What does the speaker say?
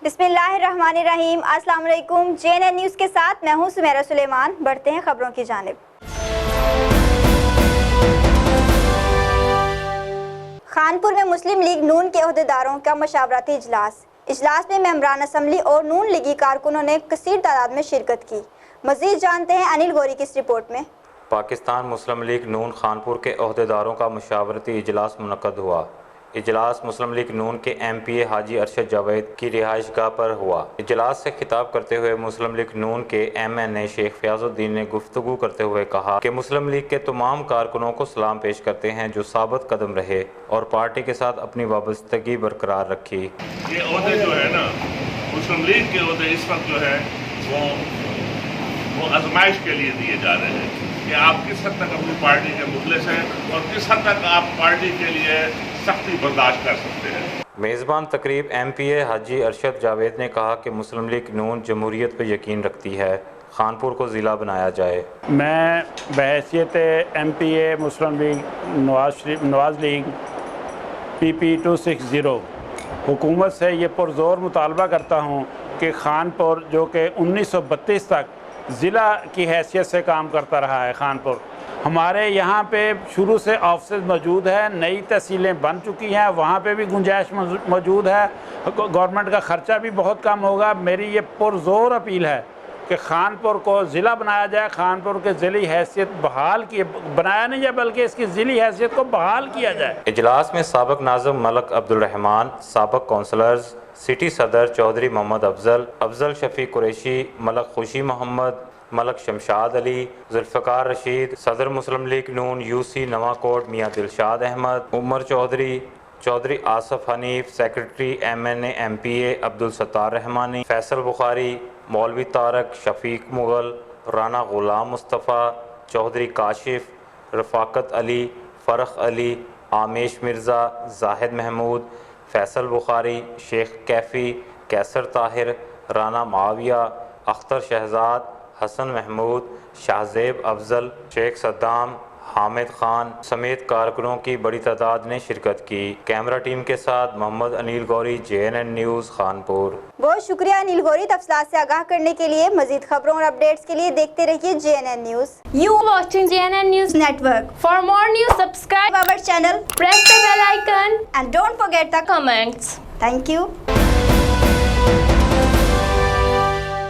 बिस्मिल्लाहिर्रहमानिर्रहीम। अस्सलाम वालेकुम। JNN न्यूज़ के साथ मैं हूं सुमेरा सुलेमान। बढ़ते हैं खबरों की जानिब। खानपुर में मुस्लिम लीग नून के अहदेदारों का मशावरती इजलास में मेंबरान असम्बली और नून लीगी कारकुनों ने कसीर तादाद में शिरकत की। मज़ीद जानते हैं अनिल गौरी की इस रिपोर्ट में। पाकिस्तान मुस्लिम लीग नून खानपुर के अहदेदारों का मशावरती इजलास मुनक्कद हुआ। इजलास मुस्लिम लीग नून के MPA हाजी अरशद जावेद की रिहाइशगाह पर हुआ। इजलास से खिताब करते हुए मुस्लिम लीग नून के MNA शेख फयाजुद्दीन ने गुफ्तगू करते हुए कहा कि मुस्लिम लीग के तमाम कारकुनों को सलाम पेश करते हैं जो साबित कदम रहे और पार्टी के साथ अपनी वाबस्तगी बरकरार रखी। ये ओहदे जो है ना, मुस्लिम लीग के ओहदे इस वक्त जो है वो आजमाइश के लिए दिए जा रहे हैं कि आप किस हद तक अपनी पार्टी के मुखलिस हैं और किस हद तक आप पार्टी के लिए सख्ती बर्दाश्त कर सकते हैं। मेज़बान तकरीब MPA हाजी अरशद जावेद ने कहा कि मुस्लिम लीग नून जमहूरियत पर यकीन रखती है, खानपुर को ज़िला बनाया जाए। मैं बहैसियत MPA मुस्लिम लीग नवाज़ लीग PP 260 हुकूमत से ये पुरज़ोर मुतालबा करता हूँ कि खानपुर जो कि 1932 तक ज़िला की हैसियत से काम करता रहा है, खानपुर हमारे यहाँ पे शुरू से ऑफिस मौजूद है, नई तहसीलें बन चुकी हैं, वहाँ पे भी गुंजाइश मौजूद है, गवर्नमेंट का ख़र्चा भी बहुत कम होगा। मेरी ये पुरज़ोर अपील है कि खानपुर को ज़िला बनाया जाए, खानपुर के ज़िली हैसियत बहाल की बनाया नहीं जाए बल्कि इसकी ज़िली हैसियत को बहाल किया जाए। इजलास में साबिक़ नाज़िम मलक अब्दुल रहमान, साबिक़ कौंसलर्स, सिटी सदर चौधरी मोहम्मद अफजल शफीक कुरैशी, मलक खुशी मोहम्मद, मलक शमशाद अली, जुल्फ़िकार रशीद, सदर Muslim League Noon UC Nawakot Mian Dilshad Ahmad, Umar Chaudhry Asif Hanif, secretary MNA MPA Abdul Sattar Rehmani, Faisal Bukhari, मौलवी तारक, शफीक मुगल, राना गुलाम मुस्तफ़ा, चौधरी काशिफ, रफ़ाकत अली, फ़रख अली, आमेश मिर्ज़ा, जाहिद महमूद, फैसल बुखारी, शेख कैफ़ी, कैसर ताहिर, राना माविया, अख्तर शहजाद, हसन महमूद, शाहजेब अफजल, शेख सद्दाम, हामिद खान समेत कारकुनों की बड़ी तादाद ने शिरकत की। कैमरा टीम के साथ मोहम्मद अनिल गौरी, JNN न्यूज़ खानपुर। बहुत शुक्रिया अनिल गौरी। तफसीलात से आगाह करने के लिए मजीद खबरों और अपडेट्स के लिए देखते रहिए JNN news. You watching JNN News Network. For more news, subscribe our channel, press the bell icon and don't forget the comments. Thank you.